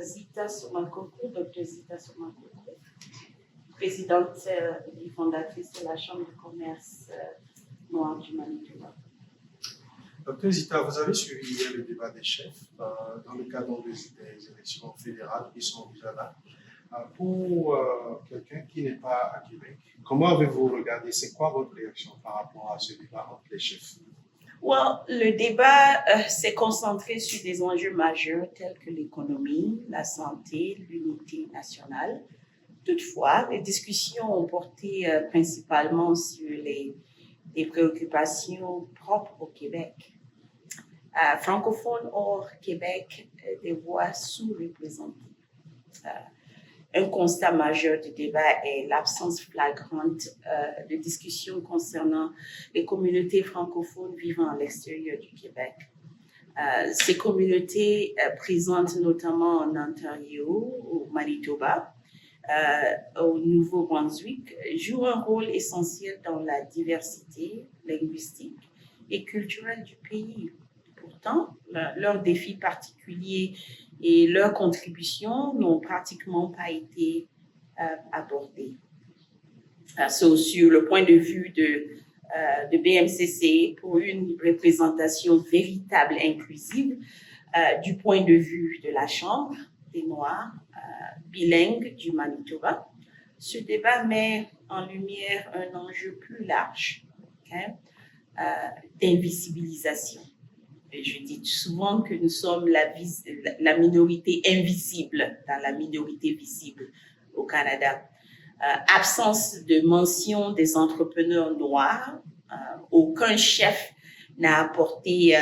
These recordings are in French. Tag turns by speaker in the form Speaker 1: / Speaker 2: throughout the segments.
Speaker 1: Zita Somakoko, Dr. Zita Somakoko, présidente et fondatrice de la Chambre de commerce noire du Manitoba.
Speaker 2: Dr. Zita, vous avez suivi hier le débat des chefs dans le cadre des élections fédérales qui sont déjà là. Pour quelqu'un qui n'est pas à Québec, comment avez-vous regardé? C'est quoi votre réaction par rapport à ce débat entre les chefs?
Speaker 1: Le débat s'est concentré sur des enjeux majeurs tels que l'économie, la santé, l'unité nationale. Toutefois, les discussions ont porté principalement sur les préoccupations propres au Québec. Francophones hors Québec, des voix sous-représentées. Un constat majeur du débat est l'absence flagrante de discussions concernant les communautés francophones vivant à l'extérieur du Québec. Ces communautés présentes notamment en Ontario, au Manitoba, au Nouveau-Brunswick, jouent un rôle essentiel dans la diversité linguistique et culturelle du pays. Pourtant, leurs défis particuliers et leurs contributions n'ont pratiquement pas été abordées. Sur le point de vue de BMCC, pour une représentation véritable et inclusive, du point de vue de la Chambre des Noirs bilingues du Manitoba, ce débat met en lumière un enjeu plus large, d'invisibilisation. Je dis souvent que nous sommes la minorité invisible dans la minorité visible au Canada. Absence de mention des entrepreneurs noirs, aucun chef n'a abordé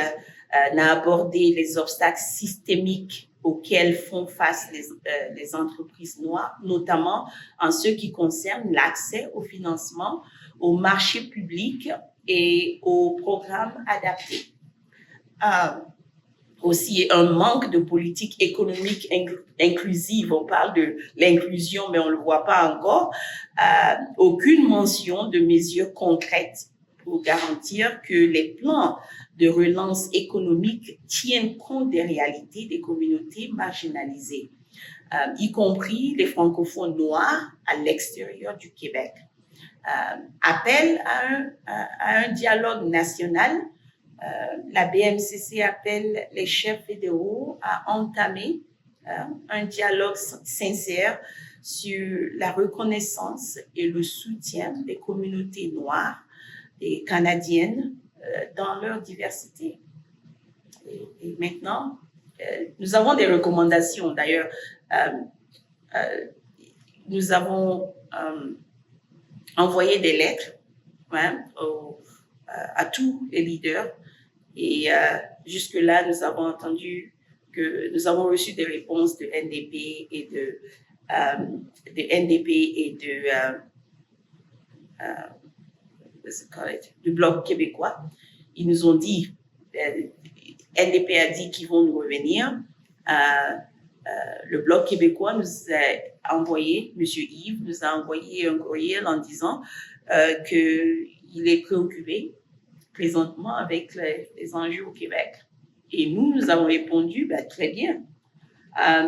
Speaker 1: les obstacles systémiques auxquels font face les entreprises noires, notamment en ce qui concerne l'accès au financement, aux marchés publics et aux programmes adaptés. Aussi un manque de politique économique inclusive. On parle de l'inclusion, mais on ne le voit pas encore. Aucune mention de mesures concrètes pour garantir que les plans de relance économique tiennent compte des réalités des communautés marginalisées, y compris les francophones noirs à l'extérieur du Québec. Appel à un dialogue national. La BMCC appelle les chefs fédéraux à entamer un dialogue sincère sur la reconnaissance et le soutien des communautés noires et canadiennes dans leur diversité. Et maintenant, nous avons des recommandations. D'ailleurs, nous avons envoyé des lettres à tous les leaders. Et jusque-là, nous avons entendu que nous avons reçu des réponses de NDP et du Bloc québécois. Ils nous ont dit, NDP a dit qu'ils vont nous revenir. Le Bloc québécois nous a envoyé, M. Yves nous a envoyé un courriel en disant qu'il est préoccupé présentement avec les enjeux au Québec. Et nous avons répondu, très bien.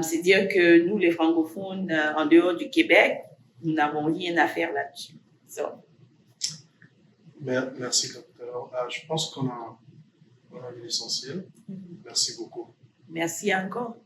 Speaker 1: C'est-à-dire que nous, les francophones, en dehors du Québec, nous n'avons rien à faire là-dessus.
Speaker 2: Merci, docteur. Je pense qu'on a vu l'essentiel. Merci beaucoup.
Speaker 1: Merci encore.